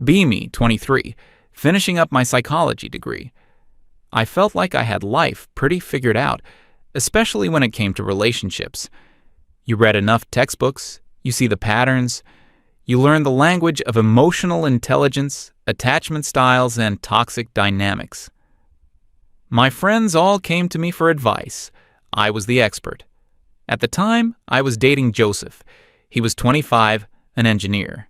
Me, 23, finishing up my psychology degree. I felt like I had life pretty figured out, especially when it came to relationships. You read enough textbooks, you see the patterns, you learn the language of emotional intelligence, attachment styles, and toxic dynamics. My friends all came to me for advice. I was the expert. At the time, I was dating Joseph. He was 25, an engineer.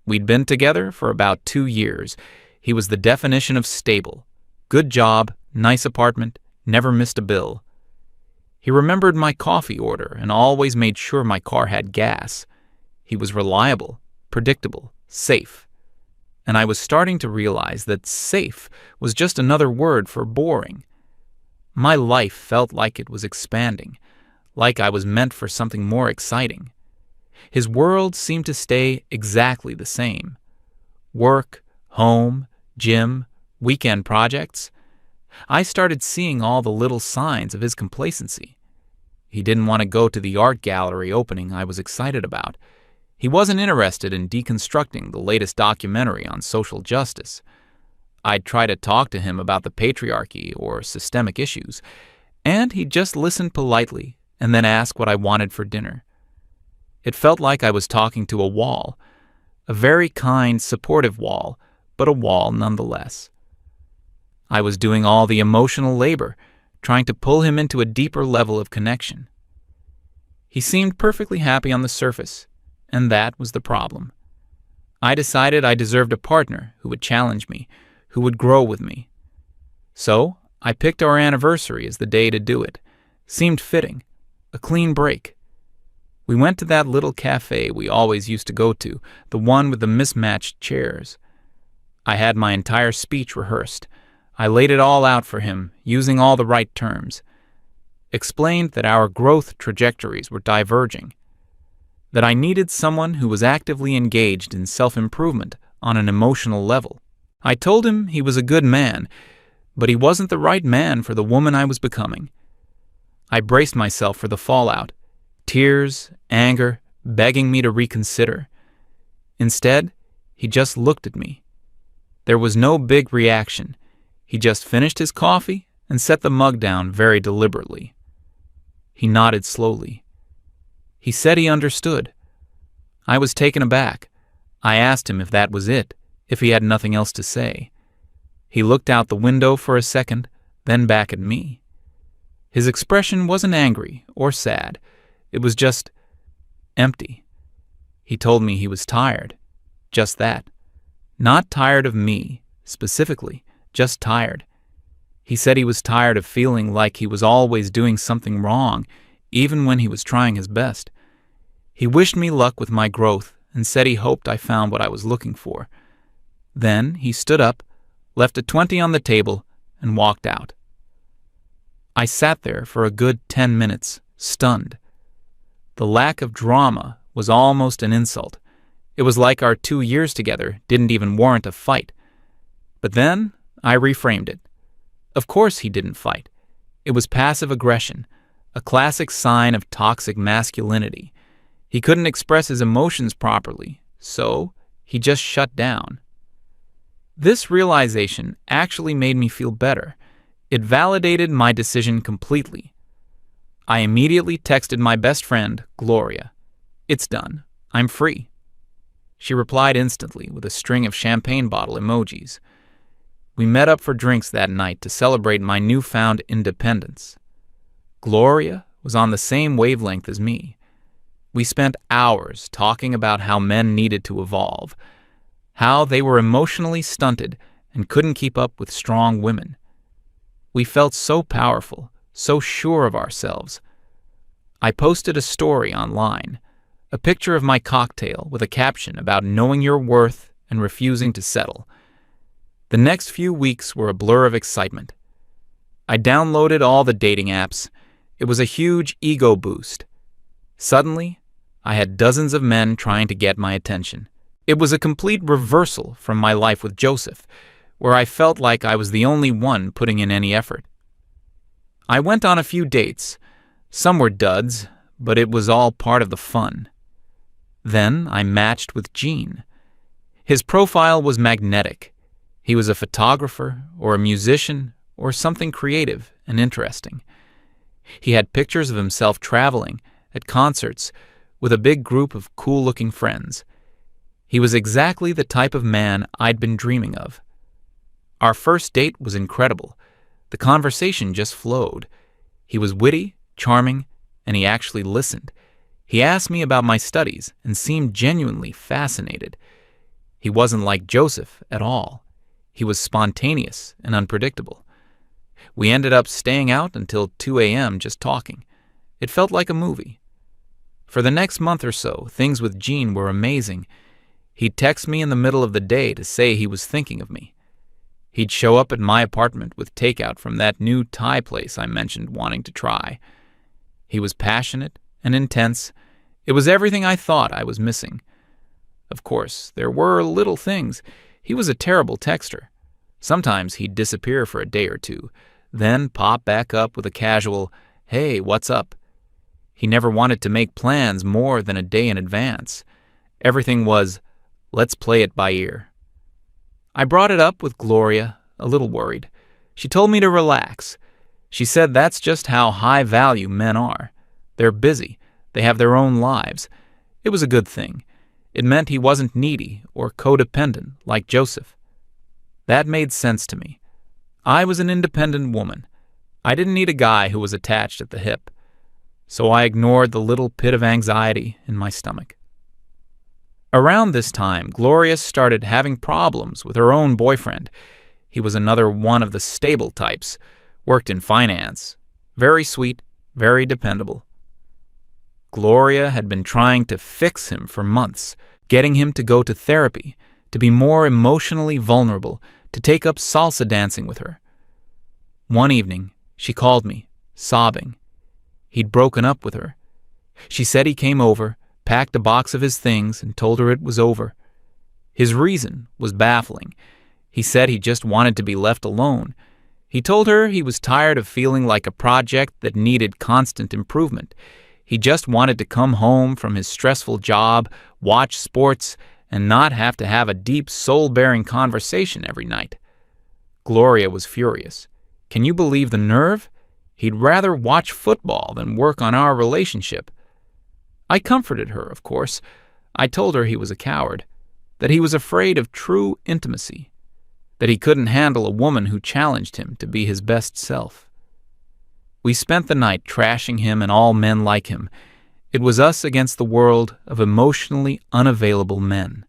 We'd been together for about 2 years. He was the definition of stable. Good job, nice apartment, never missed a bill. He remembered my coffee order and always made sure my car had gas. He was reliable, predictable, safe. And I was starting to realize that safe was just another word for boring. My life felt like it was expanding, like I was meant for something more exciting. His world seemed to stay exactly the same. Work, home, gym, weekend projects. I started seeing all the little signs of his complacency. He didn't want to go to the art gallery opening I was excited about. He wasn't interested in deconstructing the latest documentary on social justice. I'd try to talk to him about the patriarchy or systemic issues, and he'd just listen politely and then ask what I wanted for dinner. It felt like I was talking to a wall, a very kind, supportive wall, but a wall nonetheless. I was doing all the emotional labor, trying to pull him into a deeper level of connection. He seemed perfectly happy on the surface, and that was the problem. I decided I deserved a partner who would challenge me, who would grow with me. So I picked our anniversary as the day to do it. Seemed fitting, a clean break. We went to that little cafe we always used to go to, the one with the mismatched chairs. I had my entire speech rehearsed. I laid it all out for him, using all the right terms. Explained that our growth trajectories were diverging. That I needed someone who was actively engaged in self-improvement on an emotional level. I told him he was a good man, but he wasn't the right man for the woman I was becoming. I braced myself for the fallout. Tears, anger, begging me to reconsider. Instead, he just looked at me. There was no big reaction. He just finished his coffee and set the mug down very deliberately. He nodded slowly. He said he understood. I was taken aback. I asked him if that was it, if he had nothing else to say. He looked out the window for a second, then back at me. His expression wasn't angry or sad. It was just empty. He told me he was tired. Just that. Not tired of me, specifically. Just tired. He said he was tired of feeling like he was always doing something wrong, even when he was trying his best. He wished me luck with my growth and said he hoped I found what I was looking for. Then he stood up, left a 20 on the table, and walked out. I sat there for a good 10 minutes, stunned. The lack of drama was almost an insult. It was like our 2 years together didn't even warrant a fight. But then I reframed it. Of course he didn't fight. It was passive aggression, a classic sign of toxic masculinity. He couldn't express his emotions properly, so he just shut down. This realization actually made me feel better. It validated my decision completely. I immediately texted my best friend, Gloria. "It's done. I'm free." She replied instantly with a string of champagne bottle emojis. We met up for drinks that night to celebrate my newfound independence. Gloria was on the same wavelength as me. We spent hours talking about how men needed to evolve, how they were emotionally stunted and couldn't keep up with strong women. We felt so powerful, so sure of ourselves. I posted a story online, a picture of my cocktail with a caption about knowing your worth and refusing to settle. The next few weeks were a blur of excitement. I downloaded all the dating apps. It was a huge ego boost. Suddenly, I had dozens of men trying to get my attention. It was a complete reversal from my life with Joseph, where I felt like I was the only one putting in any effort. I went on a few dates. Some were duds, but it was all part of the fun. Then I matched with Gene. His profile was magnetic. He was a photographer or a musician or something creative and interesting. He had pictures of himself traveling, at concerts, with a big group of cool-looking friends. He was exactly the type of man I'd been dreaming of. Our first date was incredible. The conversation just flowed. He was witty, charming, and he actually listened. He asked me about my studies and seemed genuinely fascinated. He wasn't like Joseph at all. He was spontaneous and unpredictable. We ended up staying out until 2 a.m. just talking. It felt like a movie. For the next month or so, things with Gene were amazing. He'd text me in the middle of the day to say he was thinking of me. He'd show up at my apartment with takeout from that new Thai place I mentioned wanting to try. He was passionate and intense. It was everything I thought I was missing. Of course, there were little things. He was a terrible texter. Sometimes he'd disappear for a day or two, then pop back up with a casual, "Hey, what's up?" He never wanted to make plans more than a day in advance. Everything was, let's play it by ear. I brought it up with Gloria, a little worried. She told me to relax. She said that's just how high-value men are. They're busy. They have their own lives. It was a good thing. It meant he wasn't needy or codependent like Joseph. That made sense to me. I was an independent woman. I didn't need a guy who was attached at the hip. So I ignored the little pit of anxiety in my stomach. Around this time, Gloria started having problems with her own boyfriend. He was another one of the stable types, worked in finance. Very sweet, very dependable. Gloria had been trying to fix him for months, getting him to go to therapy, to be more emotionally vulnerable, to take up salsa dancing with her. One evening, she called me, sobbing. He'd broken up with her. She said he came over, packed a box of his things, and told her it was over. His reason was baffling. He said he just wanted to be left alone. He told her he was tired of feeling like a project that needed constant improvement. He just wanted to come home from his stressful job, watch sports, and not have to have a deep, soul-bearing conversation every night. Gloria was furious. Can you believe the nerve? He'd rather watch football than work on our relationship. I comforted her, of course. I told her he was a coward, that he was afraid of true intimacy, that he couldn't handle a woman who challenged him to be his best self. We spent the night trashing him and all men like him. It was us against the world of emotionally unavailable men.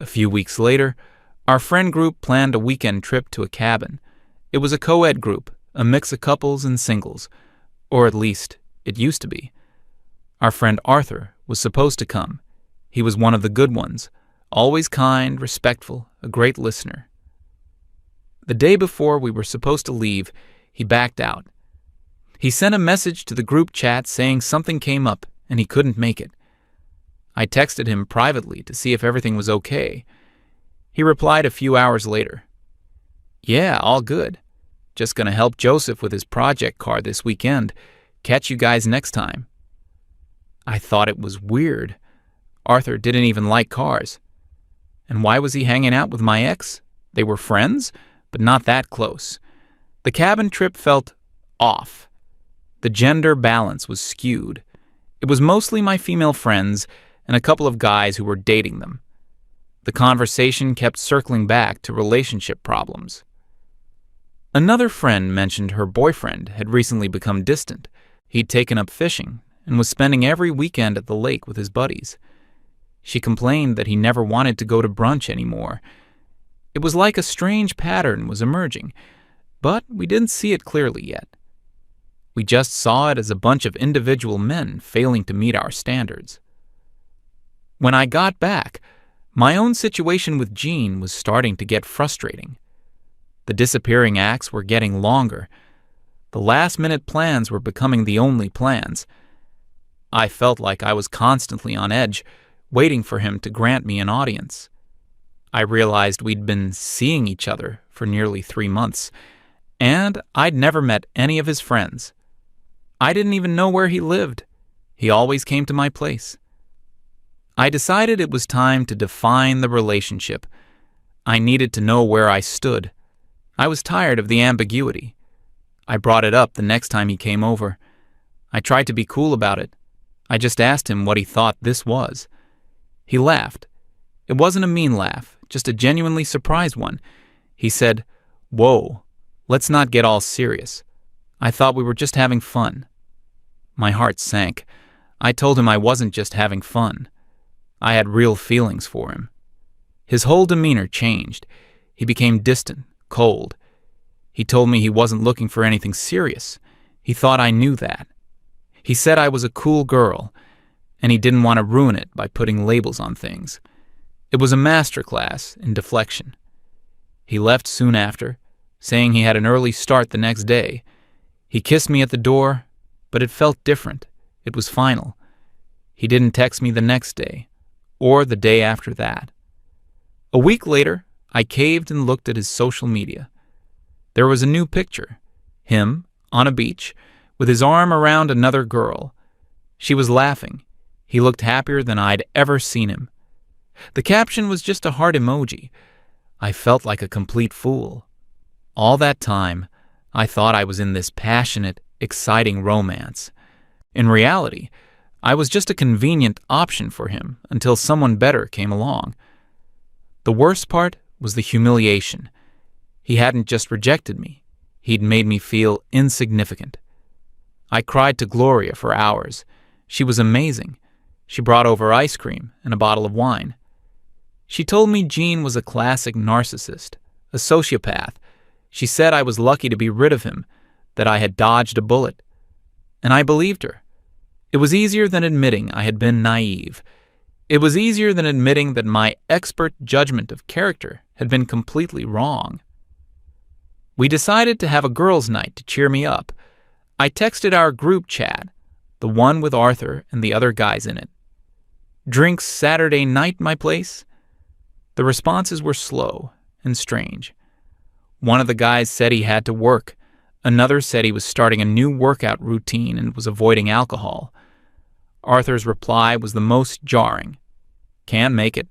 A few weeks later, our friend group planned a weekend trip to a cabin. It was a co-ed group, a mix of couples and singles, or at least it used to be. Our friend Arthur was supposed to come. He was one of the good ones, always kind, respectful, a great listener. The day before we were supposed to leave, he backed out. He sent a message to the group chat saying something came up and he couldn't make it. I texted him privately to see if everything was okay. He replied a few hours later. Yeah, all good. Just gonna help Joseph with his project car this weekend. Catch you guys next time. I thought it was weird. Arthur didn't even like cars. And why was he hanging out with my ex? They were friends, but not that close. The cabin trip felt off. The gender balance was skewed. It was mostly my female friends and a couple of guys who were dating them. The conversation kept circling back to relationship problems. Another friend mentioned her boyfriend had recently become distant. He'd taken up fishing and was spending every weekend at the lake with his buddies. She complained that he never wanted to go to brunch anymore. It was like a strange pattern was emerging, but we didn't see it clearly yet. We just saw it as a bunch of individual men failing to meet our standards. When I got back, my own situation with Gene was starting to get frustrating. The disappearing acts were getting longer. The last-minute plans were becoming the only plans. I felt like I was constantly on edge, waiting for him to grant me an audience. I realized we'd been seeing each other for nearly 3 months, and I'd never met any of his friends. I didn't even know where he lived. He always came to my place. I decided it was time to define the relationship. I needed to know where I stood. I was tired of the ambiguity. I brought it up the next time he came over. I tried to be cool about it. I just asked him what he thought this was. He laughed. It wasn't a mean laugh, just a genuinely surprised one. He said, "Whoa, let's not get all serious. I thought we were just having fun." My heart sank. I told him I wasn't just having fun. I had real feelings for him. His whole demeanor changed. He became distant, cold. He told me he wasn't looking for anything serious. He thought I knew that. He said I was a cool girl, and he didn't want to ruin it by putting labels on things. It was a masterclass in deflection. He left soon after, saying he had an early start the next day. He kissed me at the door, but it felt different. It was final. He didn't text me the next day, or the day after that. A week later, I caved and looked at his social media. There was a new picture. Him, on a beach, with his arm around another girl. She was laughing. He looked happier than I'd ever seen him. The caption was just a heart emoji. I felt like a complete fool. All that time, I thought I was in this passionate, exciting romance. In reality, I was just a convenient option for him until someone better came along. The worst part was the humiliation. He hadn't just rejected me. He'd made me feel insignificant. I cried to Gloria for hours. She was amazing. She brought over ice cream and a bottle of wine. She told me Gene was a classic narcissist, a sociopath. She said I was lucky to be rid of him, that I had dodged a bullet. And I believed her. It was easier than admitting I had been naive. It was easier than admitting that my expert judgment of character had been completely wrong. We decided to have a girls' night to cheer me up. I texted our group chat, the one with Arthur and the other guys in it. "Drinks Saturday night, my place?" The responses were slow and strange. One of the guys said he had to work. Another said he was starting a new workout routine and was avoiding alcohol. Arthur's reply was the most jarring. "Can't make it.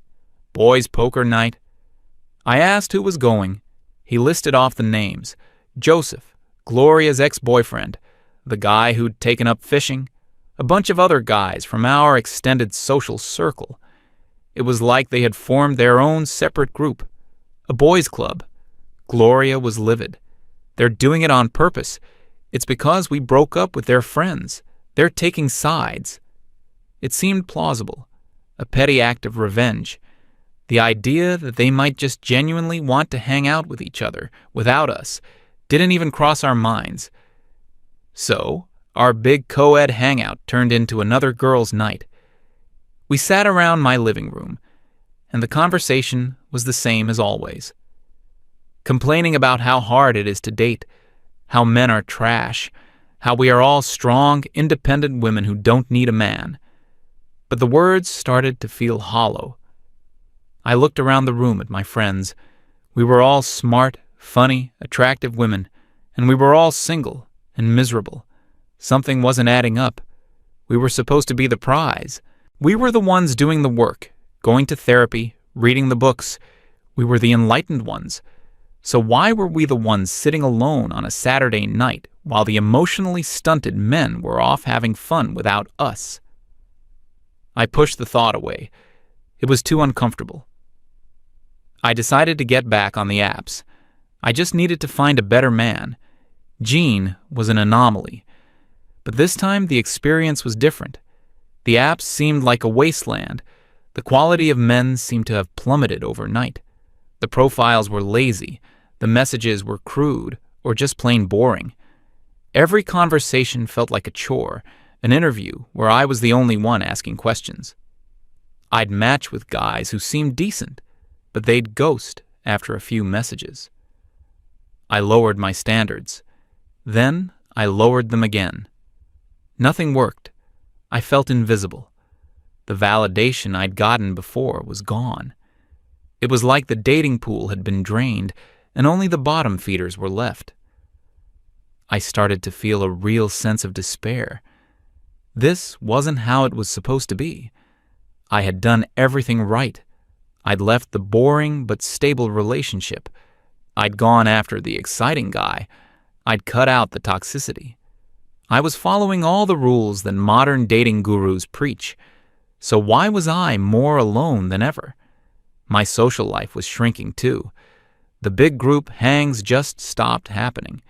Boys' poker night." I asked who was going. He listed off the names. Joseph, Gloria's ex-boyfriend, the guy who'd taken up fishing, a bunch of other guys from our extended social circle. It was like they had formed their own separate group, a boys' club. Gloria was livid. "They're doing it on purpose. It's because we broke up with their friends. They're taking sides." It seemed plausible, a petty act of revenge. The idea that they might just genuinely want to hang out with each other without us didn't even cross our minds. So, our big co-ed hangout turned into another girls' night. We sat around my living room, and the conversation was the same as always. Complaining about how hard it is to date, how men are trash, how we are all strong, independent women who don't need a man. But the words started to feel hollow. I looked around the room at my friends. We were all smart, funny, attractive women, and we were all single and miserable. Something wasn't adding up. We were supposed to be the prize. We were the ones doing the work, going to therapy, reading the books. We were the enlightened ones. So why were we the ones sitting alone on a Saturday night while the emotionally stunted men were off having fun without us? I pushed the thought away. It was too uncomfortable. I decided to get back on the apps. I just needed to find a better man. Gene was an anomaly. But this time the experience was different. The apps seemed like a wasteland. The quality of men seemed to have plummeted overnight. The profiles were lazy. The messages were crude or just plain boring. Every conversation felt like a chore, an interview where I was the only one asking questions. I'd match with guys who seemed decent, but they'd ghost after a few messages. I lowered my standards. Then I lowered them again. Nothing worked. I felt invisible. The validation I'd gotten before was gone. It was like the dating pool had been drained and only the bottom feeders were left. I started to feel a real sense of despair. This wasn't how it was supposed to be. I had done everything right. I'd left the boring but stable relationship. I'd gone after the exciting guy. I'd cut out the toxicity. I was following all the rules that modern dating gurus preach. So why was I more alone than ever? My social life was shrinking too. The big group hangs just stopped happening.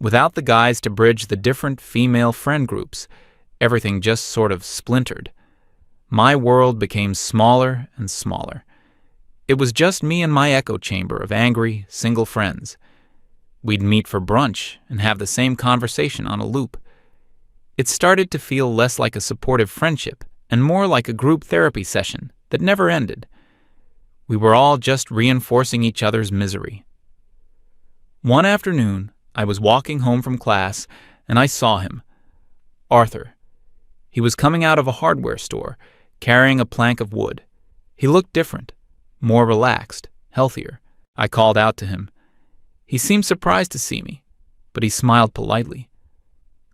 Without the guys to bridge the different female friend groups, everything just sort of splintered. My world became smaller and smaller. It was just me and my echo chamber of angry, single friends. We'd meet for brunch and have the same conversation on a loop. It started to feel less like a supportive friendship and more like a group therapy session that never ended. We were all just reinforcing each other's misery. One afternoon, I was walking home from class and I saw him. Arthur. He was coming out of a hardware store, carrying a plank of wood. He looked different, more relaxed, healthier. I called out to him. He seemed surprised to see me, but he smiled politely.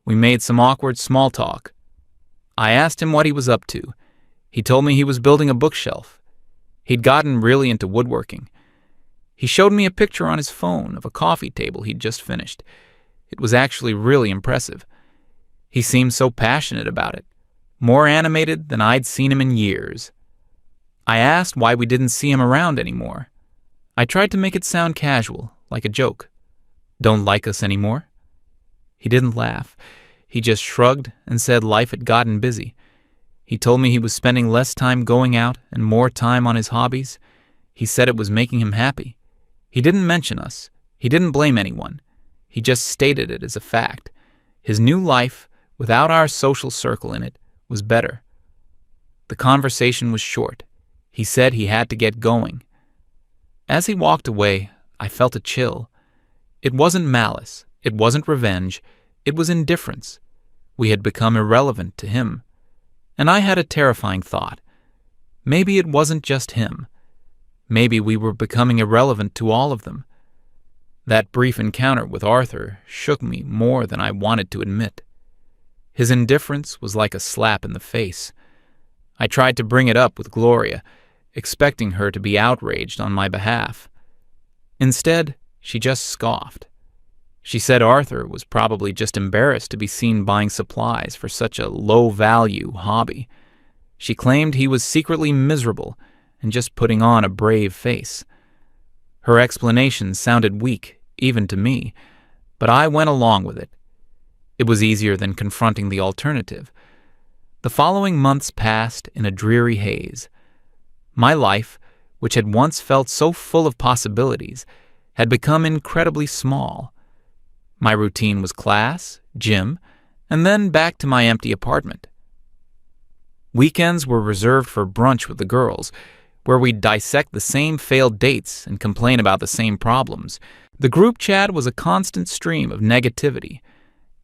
We made some awkward small talk. I asked him what he was up to. He told me he was building a bookshelf. He'd gotten really into woodworking. He showed me a picture on his phone of a coffee table he'd just finished. It was actually really impressive. He seemed so passionate about it, more animated than I'd seen him in years. I asked why we didn't see him around anymore. I tried to make it sound casual, like a joke. Don't like us anymore? He didn't laugh. He just shrugged and said life had gotten busy. He told me he was spending less time going out and more time on his hobbies. He said it was making him happy. He didn't mention us. He didn't blame anyone. He just stated it as a fact. His new life, without our social circle in it, was better. The conversation was short. He said he had to get going. As he walked away, I felt a chill. It wasn't malice. It wasn't revenge. It was indifference. We had become irrelevant to him. And I had a terrifying thought. Maybe it wasn't just him. Maybe we were becoming irrelevant to all of them. That brief encounter with Arthur shook me more than I wanted to admit. His indifference was like a slap in the face. I tried to bring it up with Gloria, expecting her to be outraged on my behalf. Instead, she just scoffed. She said Arthur was probably just embarrassed to be seen buying supplies for such a low-value hobby. She claimed he was secretly miserable and just putting on a brave face. Her explanation sounded weak, even to me, but I went along with it. It was easier than confronting the alternative. The following months passed in a dreary haze. My life, which had once felt so full of possibilities, had become incredibly small. My routine was class, gym, and then back to my empty apartment. Weekends were reserved for brunch with the girls, where we'd dissect the same failed dates and complain about the same problems. The group chat was a constant stream of negativity.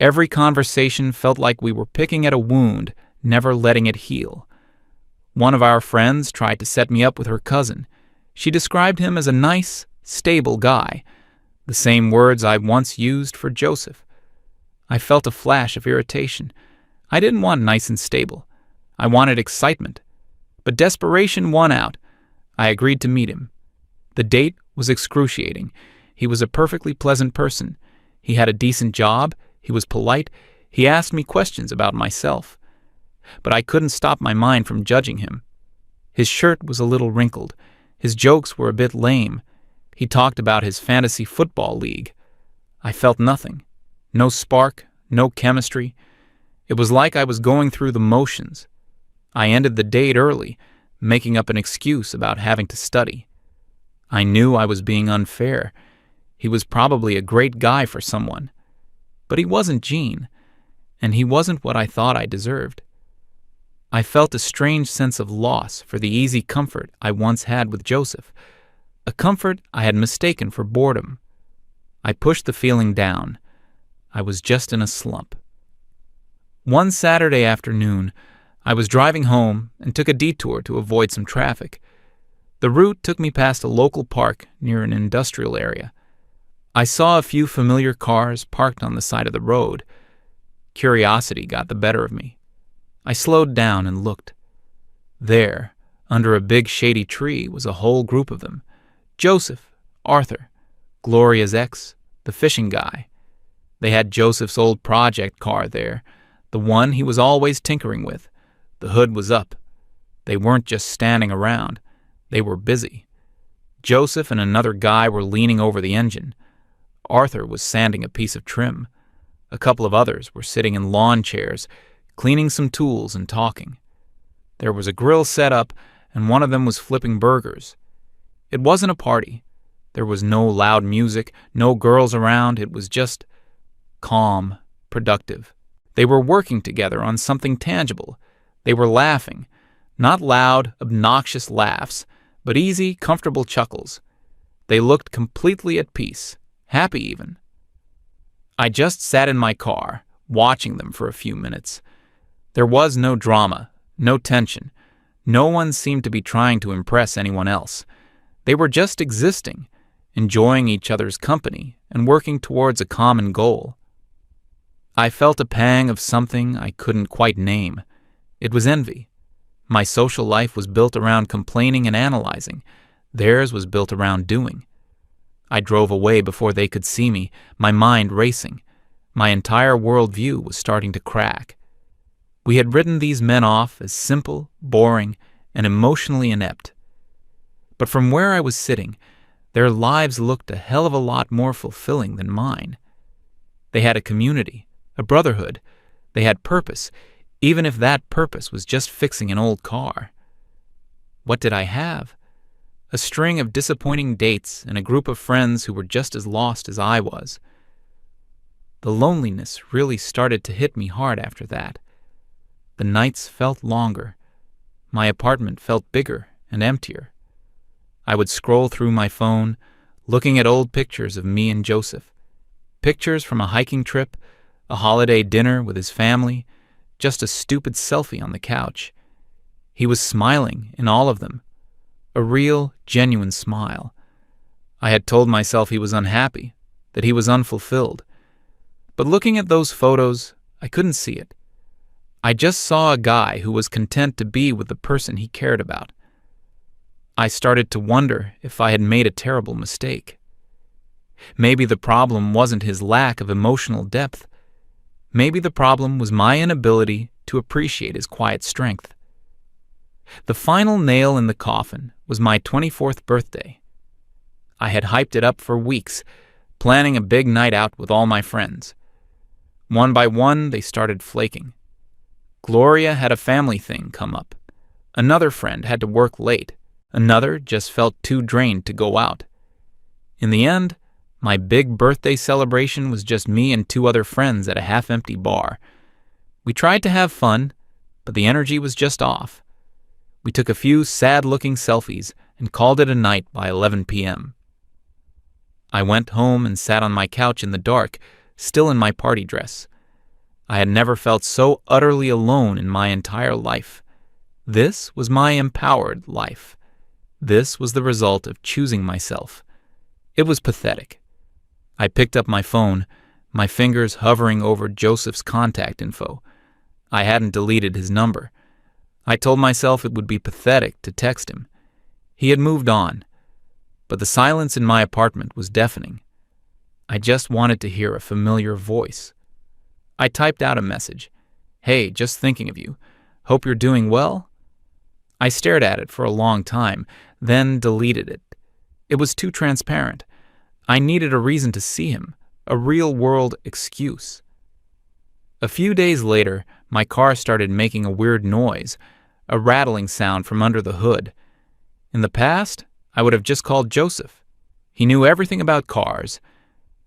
Every conversation felt like we were picking at a wound, never letting it heal. One of our friends tried to set me up with her cousin. She described him as a nice, stable guy, the same words I once used for Joseph. I felt a flash of irritation. I didn't want nice and stable. I wanted excitement. But desperation won out. I agreed to meet him. The date was excruciating. He was a perfectly pleasant person. He had a decent job. He was polite. He asked me questions about myself. But I couldn't stop my mind from judging him. His shirt was a little wrinkled. His jokes were a bit lame. He talked about his fantasy football league. I felt nothing. No spark, no chemistry. It was like I was going through the motions. I ended the date early, making up an excuse about having to study. I knew I was being unfair. He was probably a great guy for someone. But he wasn't Gene, and he wasn't what I thought I deserved. I felt a strange sense of loss for the easy comfort I once had with Joseph, a comfort I had mistaken for boredom. I pushed the feeling down. I was just in a slump. One Saturday afternoon, I was driving home and took a detour to avoid some traffic. The route took me past a local park near an industrial area. I saw a few familiar cars parked on the side of the road. Curiosity got the better of me. I slowed down and looked. There, under a big shady tree, was a whole group of them. Joseph, Arthur, Gloria's ex, the fishing guy. They had Joseph's old project car there, the one he was always tinkering with. The hood was up. They weren't just standing around. They were busy. Joseph and another guy were leaning over the engine. Arthur was sanding a piece of trim. A couple of others were sitting in lawn chairs, cleaning some tools and talking. There was a grill set up, and one of them was flipping burgers. It wasn't a party. There was no loud music, no girls around. It was just calm, productive. They were working together on something tangible. They were laughing. Not loud, obnoxious laughs, but easy, comfortable chuckles. They looked completely at peace, happy even. I just sat in my car, watching them for a few minutes. There was no drama, no tension. No one seemed to be trying to impress anyone else. They were just existing, enjoying each other's company and working towards a common goal. I felt a pang of something I couldn't quite name. It was envy. My social life was built around complaining and analyzing. Theirs was built around doing. I drove away before they could see me, my mind racing. My entire worldview was starting to crack. We had written these men off as simple, boring, and emotionally inept. But from where I was sitting, their lives looked a hell of a lot more fulfilling than mine. They had a community, a brotherhood. They had purpose, even if that purpose was just fixing an old car. What did I have? A string of disappointing dates and a group of friends who were just as lost as I was. The loneliness really started to hit me hard after that. The nights felt longer. My apartment felt bigger and emptier. I would scroll through my phone, looking at old pictures of me and Joseph. Pictures from a hiking trip, a holiday dinner with his family, just a stupid selfie on the couch. He was smiling in all of them. A real, genuine smile. I had told myself he was unhappy, that he was unfulfilled. But looking at those photos, I couldn't see it. I just saw a guy who was content to be with the person he cared about. I started to wonder if I had made a terrible mistake. Maybe the problem wasn't his lack of emotional depth. Maybe the problem was my inability to appreciate his quiet strength. The final nail in the coffin was my 24th birthday. I had hyped it up for weeks, planning a big night out with all my friends. One by one, they started flaking. Gloria had a family thing come up. Another friend had to work late. Another just felt too drained to go out. In the end, my big birthday celebration was just me and two other friends at a half-empty bar. We tried to have fun, but the energy was just off. We took a few sad-looking selfies and called it a night by 11 p.m. I went home and sat on my couch in the dark, still in my party dress. I had never felt so utterly alone in my entire life. This was my empowered life. This was the result of choosing myself. It was pathetic. I picked up my phone, my fingers hovering over Joseph's contact info. I hadn't deleted his number. I told myself it would be pathetic to text him. He had moved on, but the silence in my apartment was deafening. I just wanted to hear a familiar voice. I typed out a message. "Hey, just thinking of you. Hope you're doing well?" I stared at it for a long time, then deleted it. It was too transparent. I needed a reason to see him, a real-world excuse. A few days later, my car started making a weird noise, a rattling sound from under the hood. In the past, I would have just called Joseph. He knew everything about cars.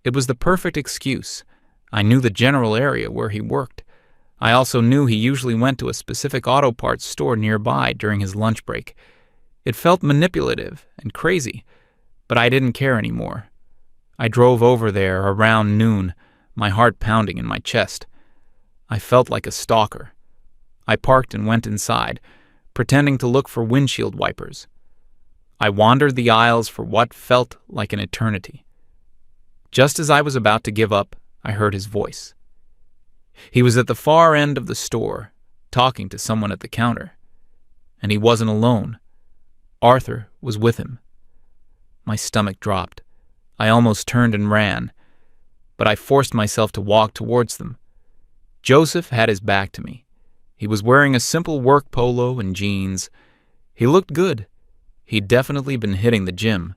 It was the perfect excuse. I knew the general area where he worked. I also knew he usually went to a specific auto parts store nearby during his lunch break. It felt manipulative and crazy, but I didn't care anymore. I drove over there around noon, my heart pounding in my chest. I felt like a stalker. I parked and went inside, pretending to look for windshield wipers. I wandered the aisles for what felt like an eternity. Just as I was about to give up, I heard his voice. He was at the far end of the store, talking to someone at the counter. And he wasn't alone. Arthur was with him. My stomach dropped. I almost turned and ran, but I forced myself to walk towards them. Joseph had his back to me. He was wearing a simple work polo and jeans. He looked good. He'd definitely been hitting the gym.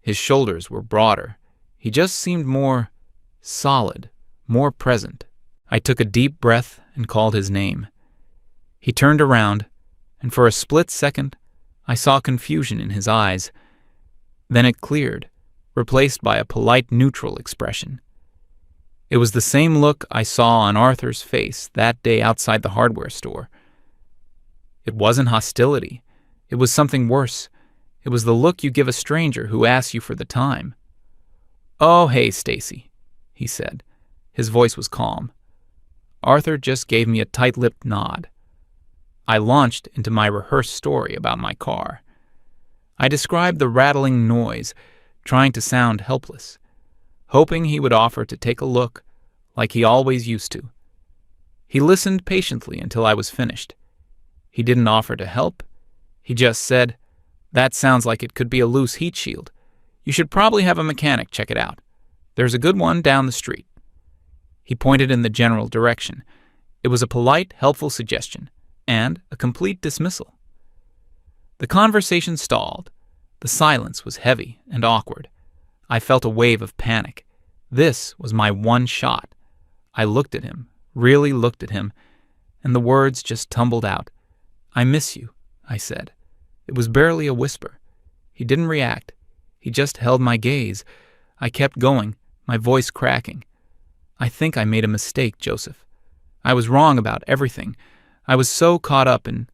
His shoulders were broader. He just seemed more solid, more present. I took a deep breath and called his name. He turned around, and for a split second, I saw confusion in his eyes. Then it cleared, replaced by a polite, neutral expression. It was the same look I saw on Arthur's face that day outside the hardware store. It wasn't hostility. It was something worse. It was the look you give a stranger who asks you for the time. "Oh, hey, Stacy," he said. His voice was calm. Arthur just gave me a tight-lipped nod. I launched into my rehearsed story about my car. I described the rattling noise, trying to sound helpless, hoping he would offer to take a look like he always used to. He listened patiently until I was finished. He didn't offer to help. He just said, "That sounds like it could be a loose heat shield. You should probably have a mechanic check it out. There's a good one down the street." He pointed in the general direction. It was a polite, helpful suggestion, and a complete dismissal. The conversation stalled. The silence was heavy and awkward. I felt a wave of panic. This was my one shot. I looked at him, really looked at him, and the words just tumbled out. "I miss you," I said. It was barely a whisper. He didn't react. He just held my gaze. I kept going, my voice cracking. "I think I made a mistake, Joseph. I was wrong about everything. I was so caught up in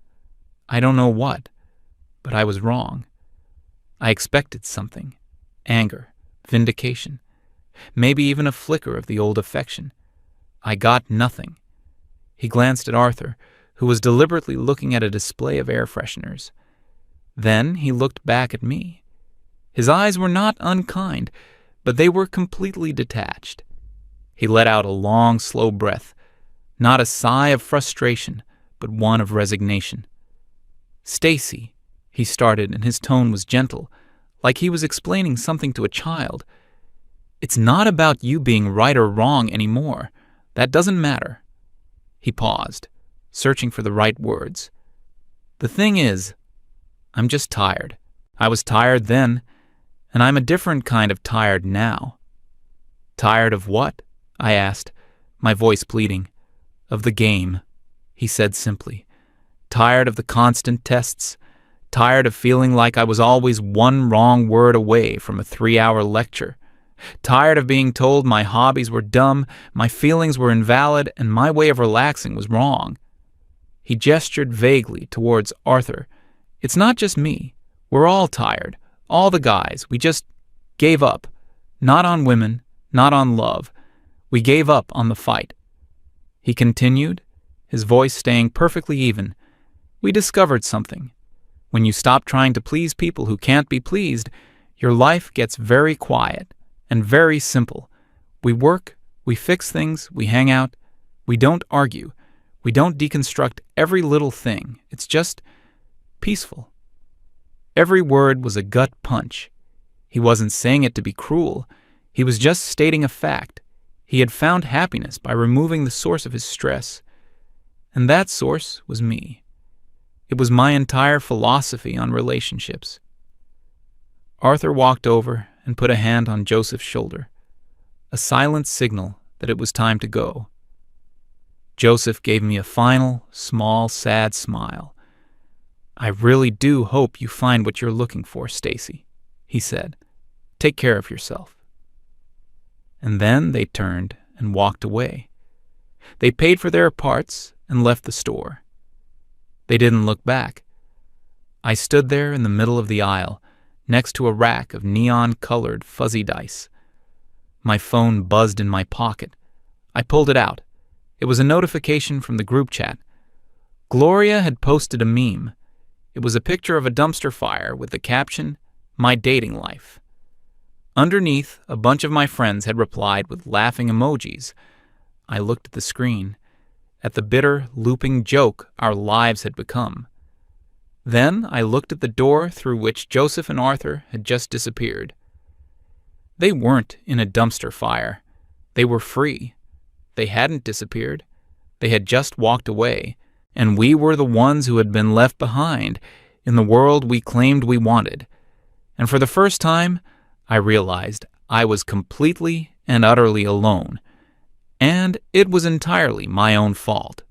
I don't know what, but I was wrong. I expected something. Anger, vindication, maybe even a flicker of the old affection. I got nothing." He glanced at Arthur, who was deliberately looking at a display of air fresheners. Then he looked back at me. His eyes were not unkind, but they were completely detached. He let out a long, slow breath, not a sigh of frustration, but one of resignation. "Stacy," he started, and his tone was gentle, like he was explaining something to a child. "It's not about you being right or wrong anymore. That doesn't matter." He paused, searching for the right words. "The thing is, I'm just tired. I was tired then, and I'm a different kind of tired now." "Tired of what?" I asked, my voice pleading. "Of the game," he said simply. "Tired of the constant tests. Tired of feeling like I was always one wrong word away from a 3-hour lecture. Tired of being told my hobbies were dumb, my feelings were invalid, and my way of relaxing was wrong." He gestured vaguely towards Arthur. "It's not just me. We're all tired. All the guys. We just gave up. Not on women, not on love. We gave up on the fight." He continued, his voice staying perfectly even. "We discovered something. When you stop trying to please people who can't be pleased, your life gets very quiet and very simple. We work, we fix things, we hang out. We don't argue. We don't deconstruct every little thing. It's just peaceful." Every word was a gut punch. He wasn't saying it to be cruel. He was just stating a fact. He had found happiness by removing the source of his stress. And that source was me. It was my entire philosophy on relationships. Arthur walked over and put a hand on Joseph's shoulder, a silent signal that it was time to go. Joseph gave me a final, small, sad smile. "I really do hope you find what you're looking for, Stacy," he said. "Take care of yourself." And then they turned and walked away. They paid for their parts and left the store. They didn't look back. I stood there in the middle of the aisle, next to a rack of neon-colored fuzzy dice. My phone buzzed in my pocket. I pulled it out. It was a notification from the group chat. Gloria had posted a meme. It was a picture of a dumpster fire with the caption, "My dating life." Underneath, a bunch of my friends had replied with laughing emojis. I looked at the screen, at the bitter, looping joke our lives had become. Then I looked at the door through which Joseph and Arthur had just disappeared. They weren't in a dumpster fire. They were free. They hadn't disappeared. They had just walked away, and we were the ones who had been left behind in the world we claimed we wanted. And for the first time, I realized I was completely and utterly alone, and it was entirely my own fault.